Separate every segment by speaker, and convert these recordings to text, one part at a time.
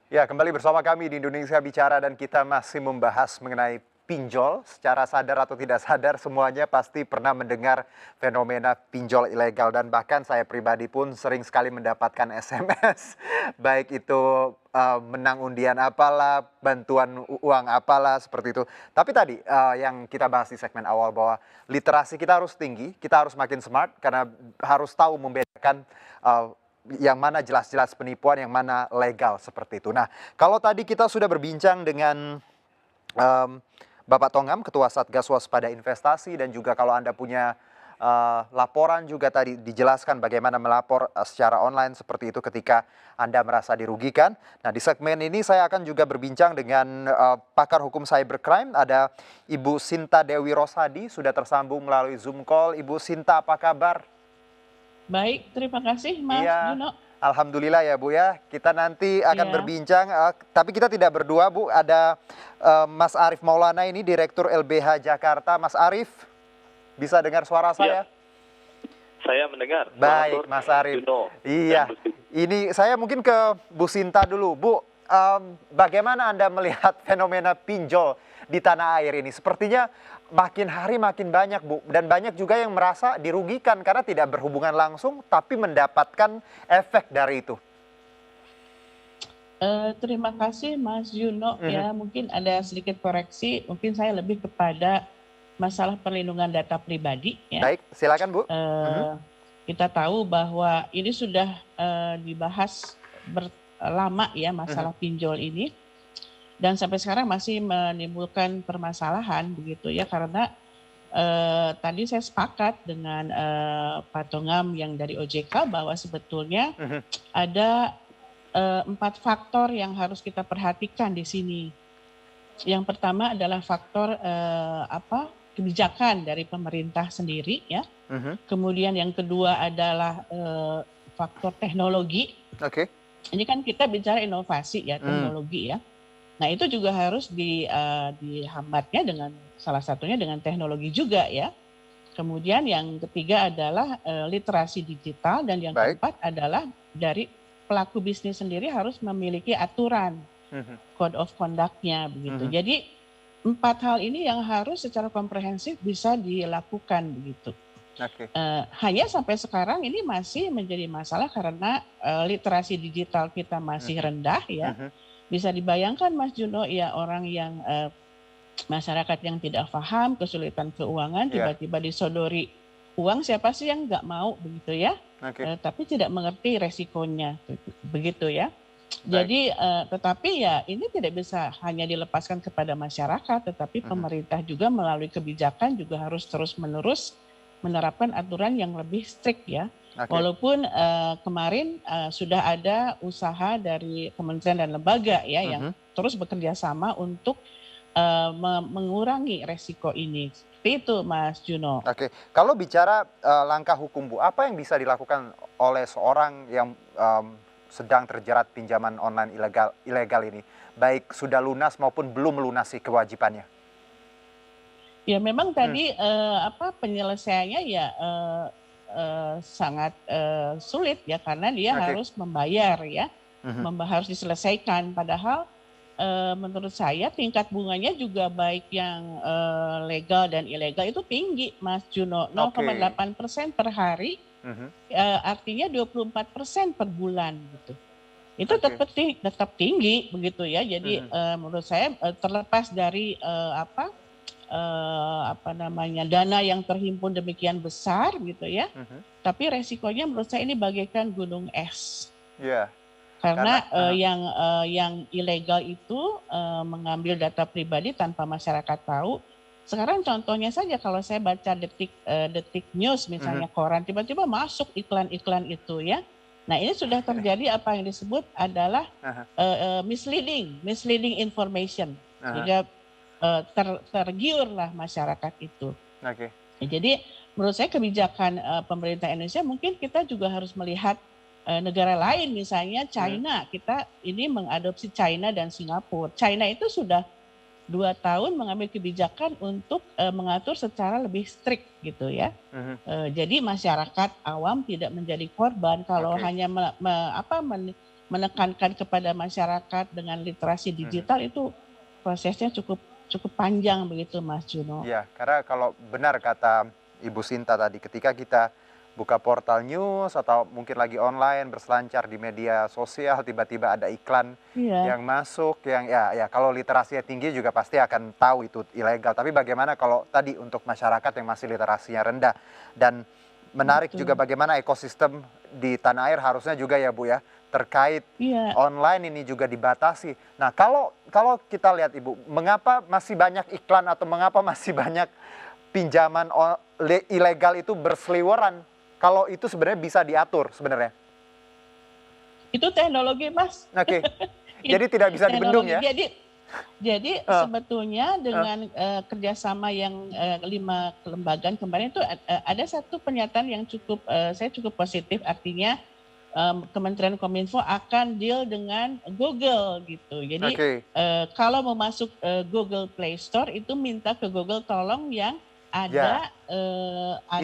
Speaker 1: Ya, kembali bersama kami di Indonesia Bicara dan kita masih membahas mengenai pinjol. Secara sadar atau tidak sadar, semuanya pasti pernah mendengar fenomena pinjol ilegal dan bahkan saya pribadi pun sering sekali mendapatkan SMS, baik itu menang undian apalah, bantuan uang apalah seperti itu. Tapi tadi yang kita bahas di segmen awal bahwa literasi kita harus tinggi, kita harus makin smart karena harus tahu membedakan yang mana jelas-jelas penipuan, yang mana legal seperti itu. Nah, kalau tadi kita sudah berbincang dengan em, Bapak Tongam, Ketua Satgas Waspada Investasi, dan juga kalau Anda punya laporan juga tadi dijelaskan bagaimana melapor secara online seperti itu ketika Anda merasa dirugikan. Nah, di segmen ini saya akan juga berbincang dengan pakar hukum cybercrime, ada Ibu Sinta Dewi Rosadi, sudah tersambung melalui Zoom call. Ibu Sinta, apa kabar?
Speaker 2: Baik, terima kasih Mas
Speaker 1: Iya,
Speaker 2: Juno.
Speaker 1: alhamdulillah ya Bu ya. Kita nanti akan
Speaker 2: Ya,
Speaker 1: berbincang, tapi kita tidak berdua Bu. Ada Mas Arief Maulana ini, Direktur LBH Jakarta. Mas Arief, bisa dengar suara
Speaker 3: Ya,
Speaker 1: saya?
Speaker 3: saya mendengar. Selamat
Speaker 1: Baik,
Speaker 3: sore,
Speaker 1: Mas
Speaker 3: Mas
Speaker 1: Arief.
Speaker 3: Juno dan
Speaker 1: Iya,
Speaker 3: Bu Siti.
Speaker 1: ini saya mungkin ke Bu Sinta dulu. Bu, bagaimana Anda melihat fenomena pinjol di tanah air ini? Sepertinya makin hari makin banyak, Bu. Dan banyak juga yang merasa dirugikan karena tidak berhubungan langsung, tapi mendapatkan efek dari itu.
Speaker 2: terima kasih Mas Juno.
Speaker 1: Mhm.
Speaker 2: Ya, mungkin ada sedikit koreksi. Mungkin saya lebih kepada masalah perlindungan data pribadi. Ya,
Speaker 1: Baik, silakan Bu. Mhm.
Speaker 2: Eh, kita tahu bahwa ini sudah dibahas lama ya
Speaker 1: Mhm.
Speaker 2: masalah pinjol ini, dan sampai sekarang masih menimbulkan permasalahan begitu ya, karena tadi saya sepakat dengan Pak Tongam yang dari OJK bahwa sebetulnya
Speaker 1: Mhm.
Speaker 2: ada 4 faktor yang harus kita perhatikan di sini. Yang pertama adalah faktor kebijakan dari pemerintah sendiri ya.
Speaker 1: Mhm.
Speaker 2: Kemudian yang kedua adalah faktor teknologi.
Speaker 1: Oke.
Speaker 2: Ini kan kita bicara inovasi ya,
Speaker 1: Hmm.
Speaker 2: teknologi ya. Nah, itu juga harus dihambatnya dengan salah satunya dengan teknologi juga ya. Kemudian yang ketiga adalah literasi digital, dan yang
Speaker 1: Baik.
Speaker 2: keempat adalah dari pelaku bisnis sendiri harus memiliki aturan
Speaker 1: Mhm.
Speaker 2: code of conduct-nya begitu.
Speaker 1: Mhm.
Speaker 2: Jadi 4 hal ini yang harus secara komprehensif bisa dilakukan begitu.
Speaker 1: Oke.
Speaker 2: Hanya sampai sekarang ini masih menjadi masalah karena literasi digital kita masih
Speaker 1: Mhm.
Speaker 2: rendah ya.
Speaker 1: Mhm.
Speaker 2: Bisa dibayangkan Mas Juno ya, orang yang masyarakat yang tidak paham kesulitan keuangan
Speaker 1: Iya.
Speaker 2: tiba-tiba disodori uang, siapa sih yang nggak mau begitu ya?
Speaker 1: Oke.
Speaker 2: Tapi tidak mengerti resikonya begitu ya.
Speaker 1: Baik.
Speaker 2: Jadi tetapi ya ini tidak bisa hanya dilepaskan kepada masyarakat, tetapi
Speaker 1: Mhm.
Speaker 2: pemerintah juga melalui kebijakan juga harus terus-menerus menerapkan aturan yang lebih strict ya.
Speaker 1: Oke.
Speaker 2: Walaupun kemarin sudah ada usaha dari kementerian dan lembaga ya yang
Speaker 1: Mhm.
Speaker 2: terus bekerja sama untuk mengurangi resiko ini. Seperti itu Mas Juno.
Speaker 1: Oke. Kalau bicara langkah hukum Bu, apa yang bisa dilakukan oleh seorang yang sedang terjerat pinjaman online ilegal ini, baik sudah lunas maupun belum melunasi kewajibannya?
Speaker 2: Ya memang
Speaker 1: Hmm.
Speaker 2: tadi penyelesaiannya ya sangat sulit ya, karena dia
Speaker 1: Oke.
Speaker 2: harus membayar ya,
Speaker 1: Mhm.
Speaker 2: harus diselesaikan. Padahal menurut saya tingkat bunganya juga baik yang legal dan ilegal itu tinggi Mas Juno,
Speaker 1: Oke.
Speaker 2: 0,8% per hari,
Speaker 1: Mhm.
Speaker 2: artinya 24% per bulan gitu. Itu
Speaker 1: Oke.
Speaker 2: tetap tinggi begitu ya. Jadi
Speaker 1: Mhm.
Speaker 2: menurut saya terlepas dari dana yang terhimpun demikian besar gitu ya,
Speaker 1: Mhm.
Speaker 2: tapi resikonya menurut saya ini bagaikan gunung es.
Speaker 1: Iya. Karena
Speaker 2: Karena yang ilegal itu mengambil data pribadi tanpa masyarakat tahu. Sekarang contohnya saja kalau saya baca Detik News
Speaker 1: Mhm.
Speaker 2: misalnya, koran, tiba-tiba masuk iklan-iklan itu ya. Nah, ini sudah terjadi apa yang disebut adalah
Speaker 1: Aha.
Speaker 2: misleading information.
Speaker 1: Aha.
Speaker 2: Sehingga tergiurlah masyarakat itu.
Speaker 1: Oke.
Speaker 2: Jadi menurut saya kebijakan pemerintah Indonesia, mungkin kita juga harus melihat negara lain, misalnya
Speaker 1: Mhm.
Speaker 2: China. Kita ini mengadopsi China dan Singapura. China itu sudah 2 tahun mengambil kebijakan untuk mengatur secara lebih strict gitu ya.
Speaker 1: Mhm.
Speaker 2: Jadi masyarakat awam tidak menjadi korban kalau
Speaker 1: Oke.
Speaker 2: hanya menekankan kepada masyarakat dengan literasi digital itu prosesnya cukup cukup panjang begitu Mas Juno.
Speaker 1: Iya, karena kalau benar kata Ibu Sinta tadi, ketika kita buka portal news atau mungkin lagi online berselancar di media sosial, tiba-tiba ada iklan
Speaker 2: Iya,
Speaker 1: yang masuk, yang ya kalau literasinya tinggi juga pasti akan tahu itu ilegal. Tapi bagaimana kalau tadi untuk masyarakat yang masih literasinya rendah, dan menarik juga
Speaker 2: betul.
Speaker 1: bagaimana ekosistem di tanah air harusnya juga ya Bu ya, terkait
Speaker 2: Iya,
Speaker 1: online ini juga dibatasi. Nah, kalau kalau kita lihat Ibu, mengapa masih banyak iklan atau mengapa masih banyak pinjaman ilegal itu berseliweran? Kalau itu sebenarnya bisa diatur sebenarnya.
Speaker 2: itu teknologi Mas.
Speaker 1: Oke.
Speaker 2: Itu
Speaker 1: Jadi tidak bisa dibendung
Speaker 2: teknologi.
Speaker 1: ya?
Speaker 2: Jadi
Speaker 1: Eh,
Speaker 2: sebetulnya
Speaker 1: eh,
Speaker 2: dengan kerjasama yang 5 kelembagaan kemarin itu ada satu pernyataan yang cukup saya cukup positif, artinya Kementerian Kominfo akan deal dengan Google gitu. Jadi
Speaker 1: Oke.
Speaker 2: kalau mau masuk Google Play Store itu minta ke Google tolong yang
Speaker 1: Ya,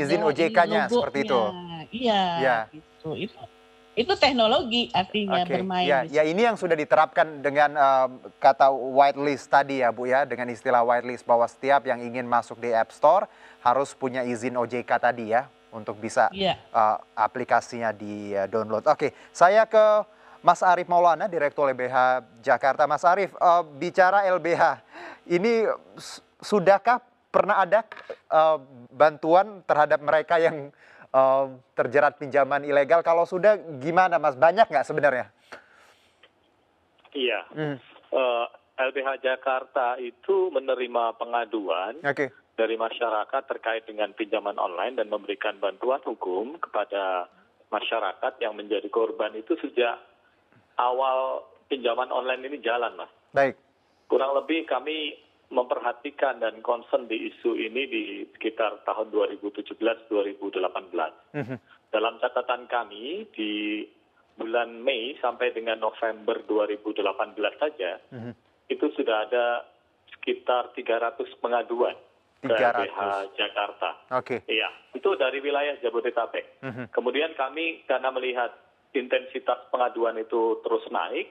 Speaker 1: izin
Speaker 2: ada ini
Speaker 1: OJK-nya seperti
Speaker 2: logonya,
Speaker 1: itu.
Speaker 2: iya
Speaker 1: Ya.
Speaker 2: gitu. Itu teknologi artinya
Speaker 1: Oke,
Speaker 2: bermain
Speaker 1: ya,
Speaker 2: di
Speaker 1: ya
Speaker 2: situ.
Speaker 1: ini yang sudah diterapkan dengan kata whitelist tadi ya Bu ya, dengan istilah whitelist bahwa setiap yang ingin masuk di App Store harus punya izin OJK tadi ya untuk bisa
Speaker 2: Iya.
Speaker 1: aplikasinya di download. Oke, saya ke Mas Arief Maulana, Direktur LBH Jakarta. Mas Arief, bicara LBH, ini sudahkah pernah ada bantuan terhadap mereka yang terjerat pinjaman ilegal? Kalau sudah gimana Mas? Banyak nggak sebenarnya?
Speaker 3: Iya.
Speaker 1: Hmm,
Speaker 3: LBH Jakarta itu menerima pengaduan
Speaker 1: Oke.
Speaker 3: dari masyarakat terkait dengan pinjaman online dan memberikan bantuan hukum kepada masyarakat yang menjadi korban itu sejak awal pinjaman online ini jalan, Mas.
Speaker 1: Baik.
Speaker 3: Kurang lebih kami memperhatikan dan concern di isu ini di sekitar tahun 2017-2018.
Speaker 1: Mhm,
Speaker 3: Dalam catatan kami di bulan Mei sampai dengan November 2018 saja,
Speaker 1: mhm.
Speaker 3: itu sudah ada sekitar 300 pengaduan ke
Speaker 1: 300.
Speaker 3: LBH Jakarta.
Speaker 1: Oke.
Speaker 3: Iya, itu dari wilayah Jabodetabek.
Speaker 1: Mhm,
Speaker 3: Kemudian kami karena melihat intensitas pengaduan itu terus naik,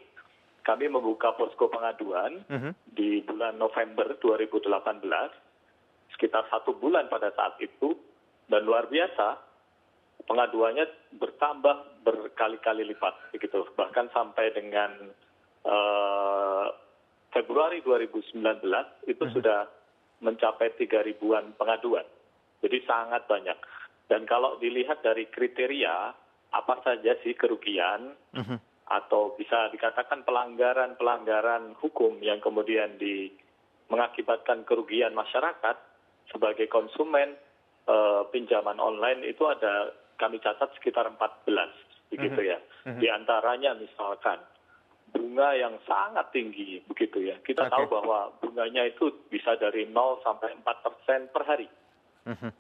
Speaker 3: kami membuka posko pengaduan
Speaker 1: mhm.
Speaker 3: di bulan November 2018, sekitar 1 bulan pada saat itu, dan luar biasa pengaduannya bertambah berkali-kali lipat, begitu. Bahkan sampai dengan Februari 2019 itu sudah mencapai 3.000-an pengaduan. Jadi sangat banyak. Dan kalau dilihat dari kriteria apa saja sih kerugian
Speaker 1: Mhm.
Speaker 3: atau bisa dikatakan pelanggaran-pelanggaran hukum yang kemudian mengakibatkan kerugian masyarakat sebagai konsumen pinjaman online itu ada kami catat sekitar 14 begitu ya. Di antaranya misalkan bunga yang sangat tinggi begitu ya. Kita tahu bahwa bunganya itu bisa dari 0 sampai 4% per hari.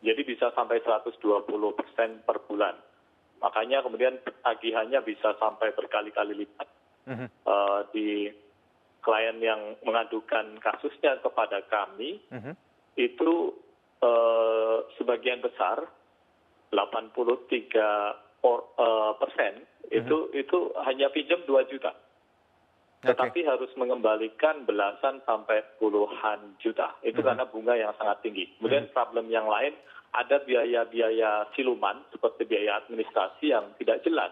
Speaker 3: Jadi bisa sampai 120% per bulan. Makanya kemudian tagihannya bisa sampai berkali-kali lipat. Di klien yang mengadukan kasusnya kepada kami itu sebagian besar 83% itu hanya pinjam 2 juta. Tetapi harus mengembalikan belasan sampai puluhan juta. Itu karena bunga yang sangat tinggi. Kemudian problem yang lain, ada biaya-biaya siluman seperti biaya administrasi yang tidak jelas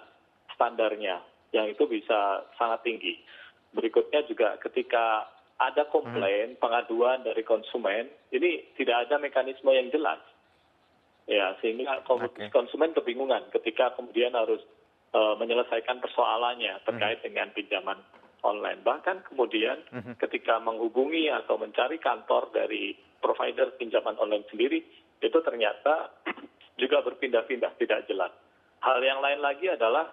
Speaker 3: standarnya, yang itu bisa sangat tinggi. Berikutnya juga ketika ada komplain, pengaduan dari konsumen, ini tidak ada mekanisme yang jelas. Ya, sehingga konsumen kebingungan ketika kemudian harus menyelesaikan persoalannya terkait dengan pinjaman online. Bahkan kemudian ketika menghubungi atau mencari kantor dari provider pinjaman online sendiri, itu ternyata juga berpindah-pindah, tidak jelas. Hal yang lain lagi adalah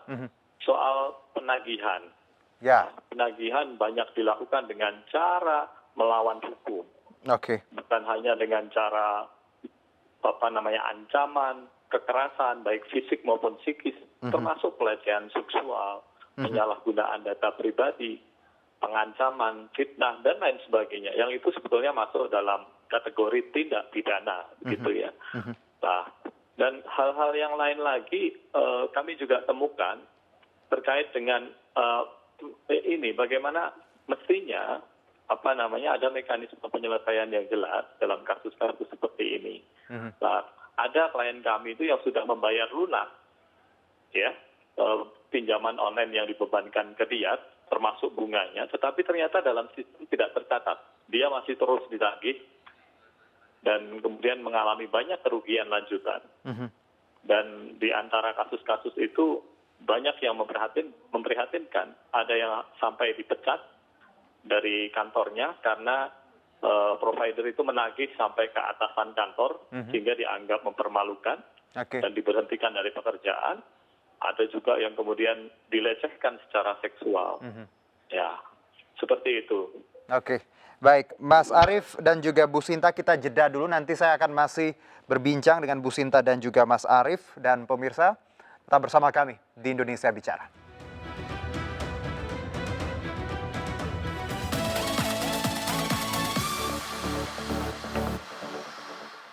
Speaker 3: soal penagihan.
Speaker 1: Ya.
Speaker 3: Penagihan banyak dilakukan dengan cara melawan hukum. Bukan hanya dengan cara ancaman, kekerasan, baik fisik maupun psikis, termasuk pelecehan seksual, penyalahgunaan data pribadi, pengancaman, fitnah, dan lain sebagainya. Yang itu sebetulnya masuk dalam kategori tindak pidana, gitu ya. Nah, dan hal-hal yang lain lagi kami juga temukan terkait dengan ini bagaimana mestinya ada mekanisme penyelesaian yang jelas dalam kasus-kasus seperti ini. Nah, ada klien kami itu yang sudah membayar lunas ya pinjaman online yang dibebankan ke dia termasuk bunganya, tetapi ternyata dalam sistem tidak tercatat. Dia masih terus ditagih dan kemudian mengalami banyak kerugian lanjutan. Dan di antara kasus-kasus itu banyak yang memprihatinkan. Ada yang sampai dipecat dari kantornya karena provider itu menagih sampai ke atasan kantor sehingga dianggap mempermalukan dan diberhentikan dari pekerjaan. Ada juga yang kemudian dilecehkan secara seksual. Ya, seperti itu.
Speaker 1: Oke, baik. Mas Arief dan juga Bu Sinta, kita jeda dulu. Nanti saya akan masih berbincang dengan Bu Sinta dan juga Mas Arief. Dan pemirsa, tetap bersama kami di Indonesia Bicara.